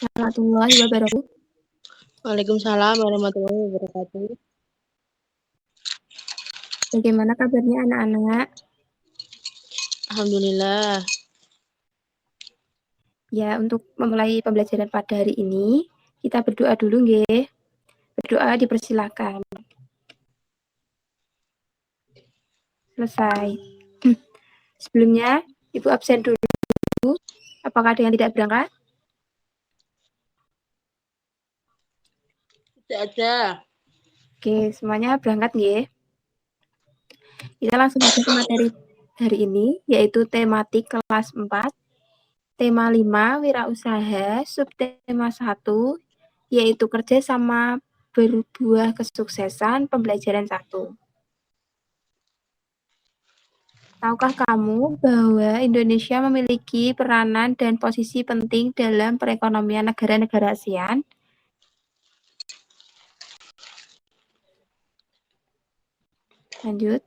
warahmatullahi wabarakatuh. Waalaikumsalam warahmatullahi wabarakatuh. Bagaimana kabarnya anak-anak? Alhamdulillah. Ya, untuk memulai pembelajaran pada hari ini, kita berdoa dulu, nggih. Berdoa dipersilakan. Selesai. Sebelumnya, Ibu absen dulu. Apakah ada yang tidak berangkat? Tidak ada. Oke, semuanya berangkat, nggih. Kita langsung aja ke materi hari ini, yaitu tematik kelas 4, tema 5, wirausaha, subtema 1, yaitu kerja sama berbuah kesuksesan, pembelajaran 1. Tahukah kamu bahwa Indonesia memiliki peranan dan posisi penting dalam perekonomian negara-negara ASEAN? Lanjut.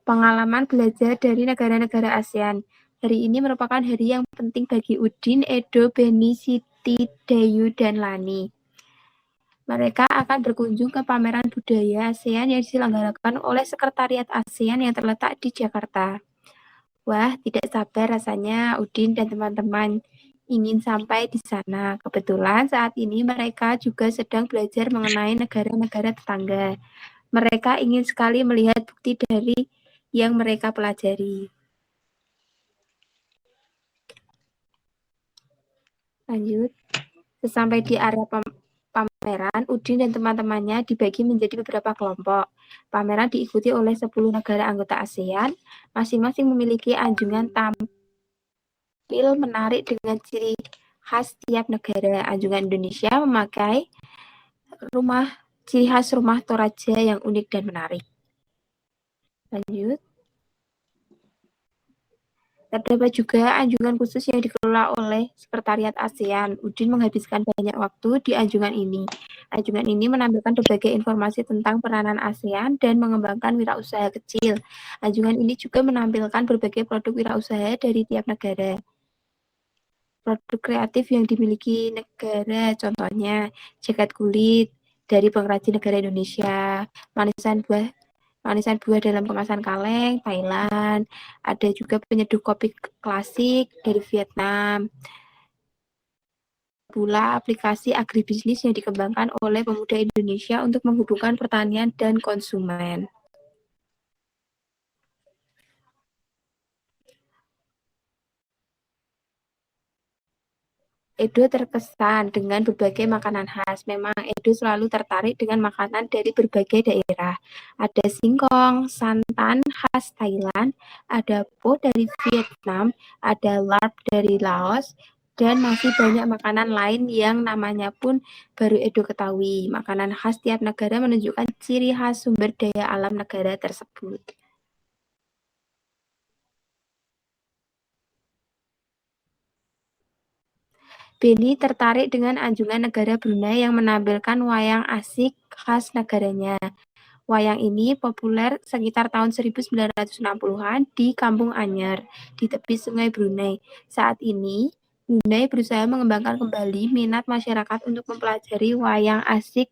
Pengalaman belajar dari negara-negara ASEAN. Hari ini merupakan hari yang penting bagi Udin, Edo, Beni, Siti, Dayu, dan Lani. Mereka akan berkunjung ke pameran budaya ASEAN yang diselenggarakan oleh Sekretariat ASEAN yang terletak di Jakarta. Wah, tidak sabar rasanya Udin dan teman-teman ingin sampai di sana. Kebetulan saat ini mereka juga sedang belajar mengenai negara-negara tetangga. Mereka ingin sekali melihat bukti dari yang mereka pelajari. Lanjut. Sesampai di area pameran, Udin dan teman-temannya dibagi menjadi beberapa kelompok. Pameran diikuti oleh 10 negara anggota ASEAN, masing-masing memiliki anjungan tampil menarik dengan ciri khas tiap negara. Anjungan Indonesia memakai ciri khas rumah Toraja yang unik dan menarik. Lanjut. Terdapat juga anjungan khusus yang dikelola oleh Sekretariat ASEAN. Udin menghabiskan banyak waktu di anjungan ini. Anjungan ini menampilkan berbagai informasi tentang peranan ASEAN dan mengembangkan wirausaha kecil. Anjungan ini juga menampilkan berbagai produk wirausaha dari tiap negara. Produk kreatif yang dimiliki negara, contohnya jaket kulit dari pengrajin negara Indonesia, manisan buah dalam kemasan kaleng, Thailand. Ada juga penyeduh kopi klasik dari Vietnam. Pula aplikasi agribisnis yang dikembangkan oleh pemuda Indonesia untuk menghubungkan pertanian dan konsumen. Edo terkesan dengan berbagai makanan khas. Memang Edo selalu tertarik dengan makanan dari berbagai daerah. Ada singkong, santan khas Thailand, ada po dari Vietnam, ada larp dari Laos, dan masih banyak makanan lain yang namanya pun baru Edo ketahui. Makanan khas tiap negara menunjukkan ciri khas sumber daya alam negara tersebut. Beni tertarik dengan anjungan negara Brunei yang menampilkan wayang asik khas negaranya. Wayang ini populer sekitar tahun 1960-an di Kampung Anyar, di tepi sungai Brunei. Saat ini, Brunei berusaha mengembangkan kembali minat masyarakat untuk mempelajari wayang asik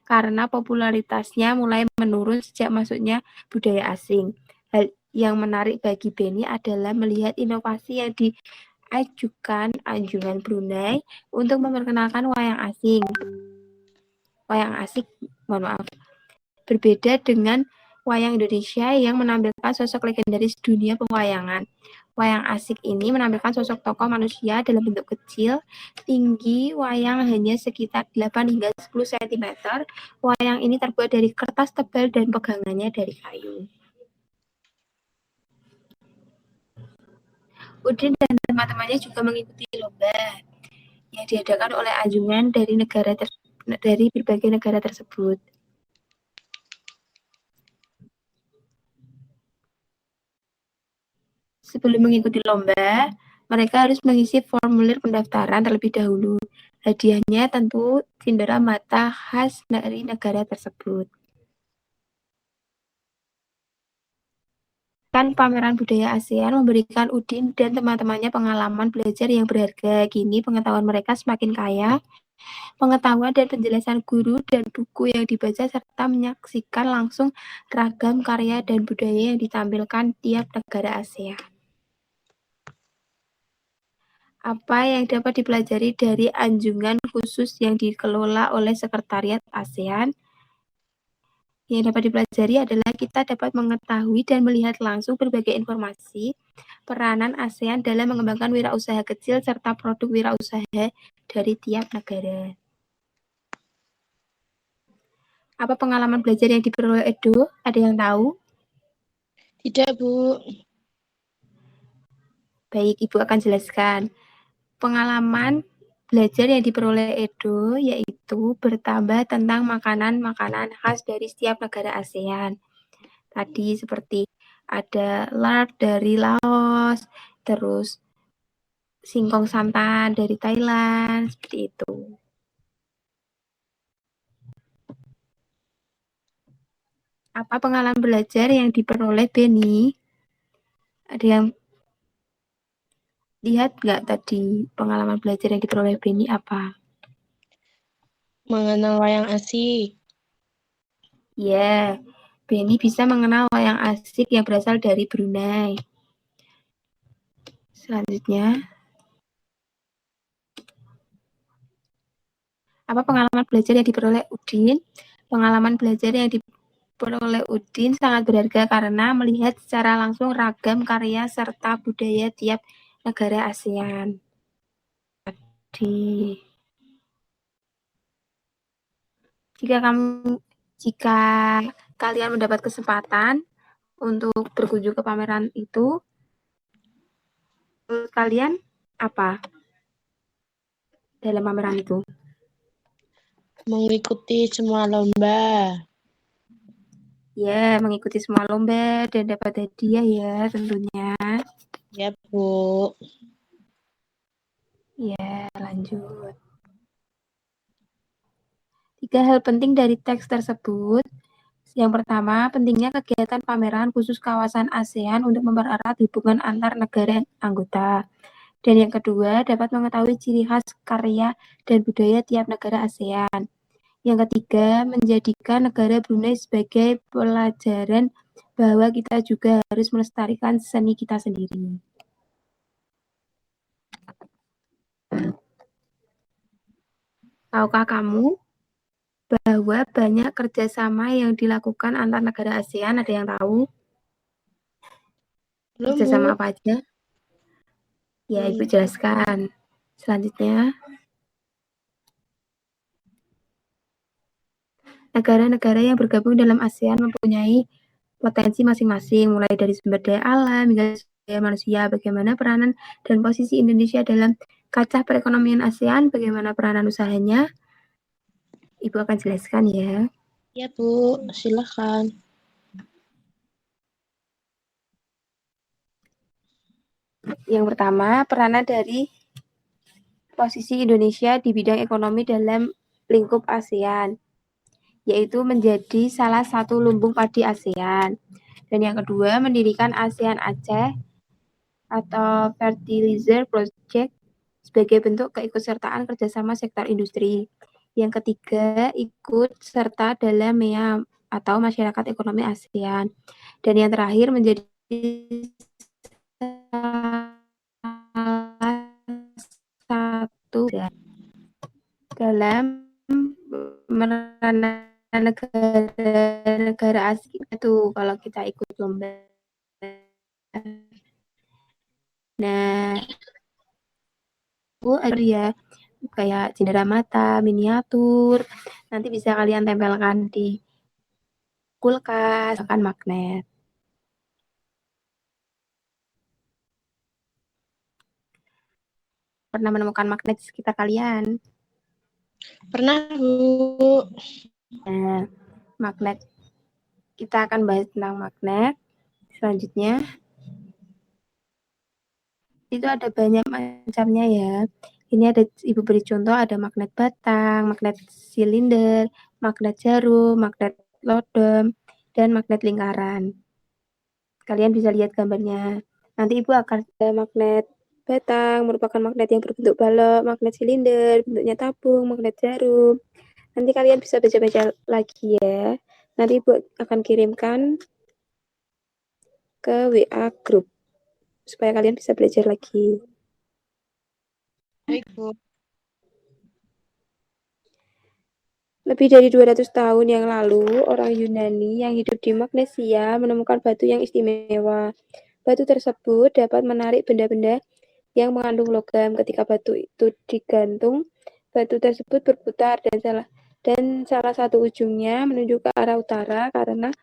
karena popularitasnya mulai menurun sejak masuknya budaya asing. Hal yang menarik bagi Beni adalah melihat inovasi yang diajukan anjungan Brunei untuk memperkenalkan wayang asing. Wayang asik, mohon maaf. Berbeda dengan wayang Indonesia yang menampilkan sosok legendaris dunia pewayangan. Wayang asik ini menampilkan sosok tokoh manusia dalam bentuk kecil, tinggi wayang hanya sekitar 8 hingga 10 cm. Wayang ini terbuat dari kertas tebal dan pegangannya dari kayu. Udin dan teman-temannya juga mengikuti lomba yang diadakan oleh anjungan dari berbagai negara tersebut. Sebelum mengikuti lomba, mereka harus mengisi formulir pendaftaran terlebih dahulu. Hadiahnya tentu cindera mata khas dari negara tersebut. Kan pameran budaya ASEAN memberikan Udin dan teman-temannya pengalaman belajar yang berharga. Kini pengetahuan mereka semakin kaya, pengetahuan dan penjelasan guru dan buku yang dibaca serta menyaksikan langsung ragam karya dan budaya yang ditampilkan tiap negara ASEAN. Apa yang dapat dipelajari dari anjungan khusus yang dikelola oleh Sekretariat ASEAN? Yang dapat dipelajari adalah kita dapat mengetahui dan melihat langsung berbagai informasi peranan ASEAN dalam mengembangkan wirausaha kecil serta produk wirausaha dari tiap negara. Apa pengalaman belajar yang diperoleh Edo? Ada yang tahu? Tidak, Bu. Baik, Ibu akan jelaskan. Pengalaman belajar yang diperoleh Edo yaitu bertambah tentang makanan-makanan khas dari setiap negara ASEAN. Tadi seperti ada lard dari Laos, terus singkong santan dari Thailand, seperti itu. Apa pengalaman belajar yang diperoleh Beni? Ada yang lihat nggak tadi pengalaman belajar yang diperoleh Beni apa? Mengenal wayang asik. Ya, Beni bisa mengenal wayang asik yang berasal dari Brunei. Selanjutnya, apa pengalaman belajar yang diperoleh Udin? Pengalaman belajar yang diperoleh Udin sangat berharga karena melihat secara langsung ragam karya serta budaya tiap negara ASEAN. Jika kalian mendapat kesempatan untuk berkunjung ke pameran itu, menurut kalian apa dalam pameran itu? Mengikuti semua lomba. Ya, mengikuti semua lomba dan dapat hadiah ya tentunya. Ya, Bu. Ya, lanjut. 3 hal penting dari teks tersebut. Yang pertama, pentingnya kegiatan pameran khusus kawasan ASEAN untuk mempererat hubungan antar negara anggota. Dan yang kedua, dapat mengetahui ciri khas karya dan budaya tiap negara ASEAN. Yang ketiga, menjadikan negara Brunei sebagai pelajaran bahwa kita juga harus melestarikan seni kita sendiri. Tahukah kamu bahwa banyak kerjasama yang dilakukan antar negara ASEAN? Ada yang tahu? Belum, Kerjasama Bu. apa aja? Ya, Ibu jelaskan. Selanjutnya, negara-negara yang bergabung dalam ASEAN mempunyai potensi masing-masing, mulai dari sumber daya alam hingga sumber daya manusia. Bagaimana peranan dan posisi Indonesia dalam kancah perekonomian ASEAN? Bagaimana peranan usahanya? Ibu akan jelaskan ya. Ya, Bu. Silakan. Yang pertama, peranan dari posisi Indonesia di bidang ekonomi dalam lingkup ASEAN, yaitu menjadi salah satu lumbung padi ASEAN. Dan yang kedua, mendirikan ASEAN Aceh atau Fertilizer Project sebagai bentuk keikutsertaan kerjasama sektor industri. Yang ketiga, ikut serta dalam MEA atau Masyarakat Ekonomi ASEAN. Dan yang terakhir, menjadi salah satu dalam negara-negara asing itu kalau kita ikut lomba. Nah, itu ada ya kayak cindera mata, miniatur. Nanti bisa kalian tempelkan di kulkas, akan magnet. Pernah menemukan magnet di sekitar kalian? Pernah, Bu. Nah, magnet. Kita akan bahas tentang magnet. Selanjutnya, itu ada banyak macamnya ya. Ini ada Ibu beri contoh, ada magnet batang, magnet silinder, magnet jarum, magnet lodom, dan magnet lingkaran. Kalian bisa lihat gambarnya. Nanti Ibu akan ada magnet batang, merupakan magnet yang berbentuk balok, magnet silinder, bentuknya tabung, magnet jarum. Nanti kalian bisa baca-baca lagi ya. Nanti Ibu akan kirimkan ke WA grup supaya kalian bisa belajar lagi. Baik, Bu. Lebih dari 200 tahun yang lalu, orang Yunani yang hidup di Magnesia menemukan batu yang istimewa. Batu tersebut dapat menarik benda-benda yang mengandung logam. Ketika batu itu digantung, batu tersebut berputar dan salah satu ujungnya menunjuk ke arah utara karena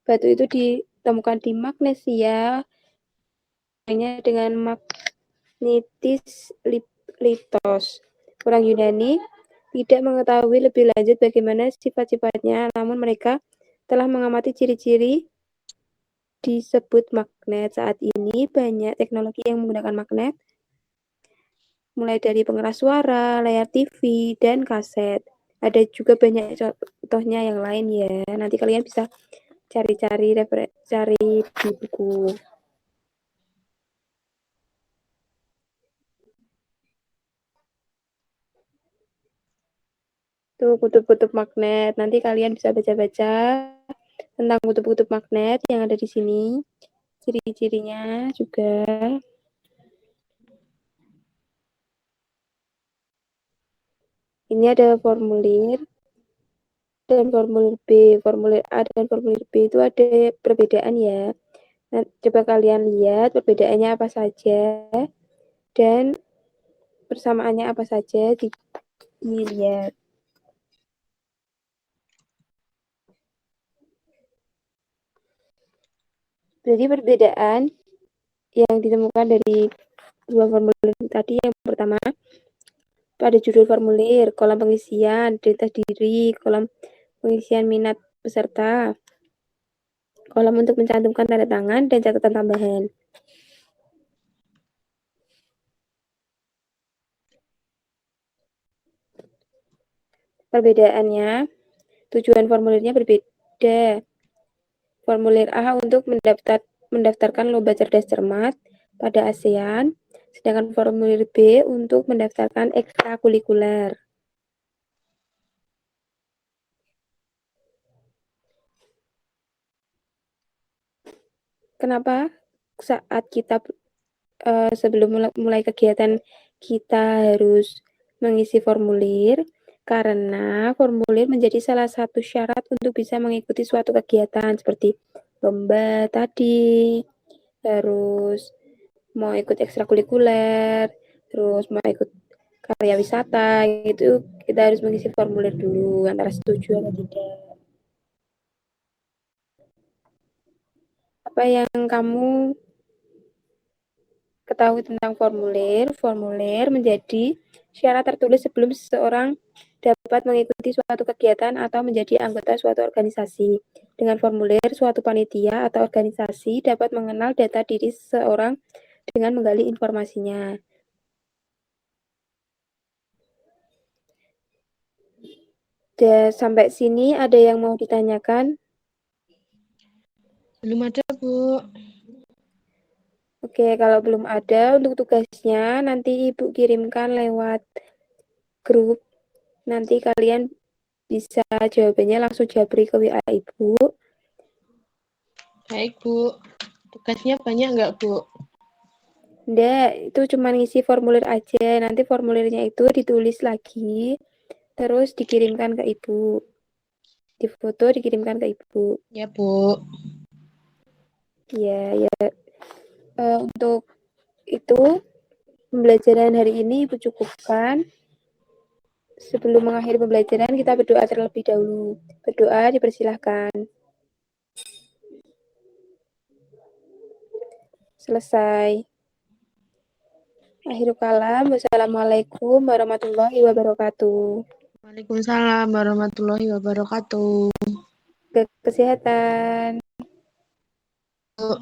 batu itu ditemukan di Magnesia hanya dengan magnetis litos. Orang Yunani tidak mengetahui lebih lanjut bagaimana sifat-sifatnya, namun mereka telah mengamati ciri-ciri disebut magnet. Saat ini banyak teknologi yang menggunakan magnet, mulai dari pengeras suara, layar TV, dan kaset. Ada juga banyak contohnya yang lain ya. Nanti kalian bisa cari-cari di buku. Tuh kutub-kutub magnet. Nanti kalian bisa baca-baca tentang kutub-kutub magnet yang ada di sini. Ciri-cirinya juga. Ini ada formulir dan formulir B. Formulir A dan formulir B itu ada perbedaan ya. Nah, coba kalian lihat perbedaannya apa saja dan persamaannya apa saja dilihat. Jadi perbedaan yang ditemukan dari dua formulir tadi, yang pertama pada judul formulir, kolom pengisian, data diri, kolom pengisian minat peserta, kolom untuk mencantumkan tanda tangan, dan catatan tambahan. Perbedaannya, tujuan formulirnya berbeda. Formulir A untuk mendaftarkan lomba cerdas cermat pada ASEAN, sedangkan formulir B untuk mendaftarkan ekstrakurikuler. Kenapa saat kita sebelum mulai kegiatan kita harus mengisi formulir? Karena formulir menjadi salah satu syarat untuk bisa mengikuti suatu kegiatan seperti lomba tadi, terus mau ikut ekstrakurikuler, terus mau ikut karya wisata, itu kita harus mengisi formulir dulu antara setuju atau tidak. Apa yang kamu ketahui tentang formulir? Formulir menjadi syarat tertulis sebelum seseorang dapat mengikuti suatu kegiatan atau menjadi anggota suatu organisasi. Dengan formulir, suatu panitia atau organisasi dapat mengenal data diri seseorang dengan menggali informasinya. Sampai sini ada yang mau ditanyakan? Belum ada, Bu. Oke, kalau belum ada, untuk tugasnya nanti Ibu kirimkan lewat grup. Nanti kalian bisa jawabannya langsung japri ke WA Ibu. Baik, Bu. Tugasnya banyak nggak, Bu? Enggak, itu cuma ngisi formulir aja. Nanti formulirnya itu ditulis lagi, terus dikirimkan ke Ibu. Difoto, dikirimkan ke Ibu. Ya, Bu. Ya, ya. Untuk itu, pembelajaran hari ini Ibu cukupkan. Sebelum mengakhiri pembelajaran, kita berdoa terlebih dahulu. Berdoa, dipersilahkan. Selesai. Akhirul kalam. Wassalamualaikum warahmatullahi wabarakatuh. Waalaikumsalam warahmatullahi wabarakatuh. Kesehatan. Bu.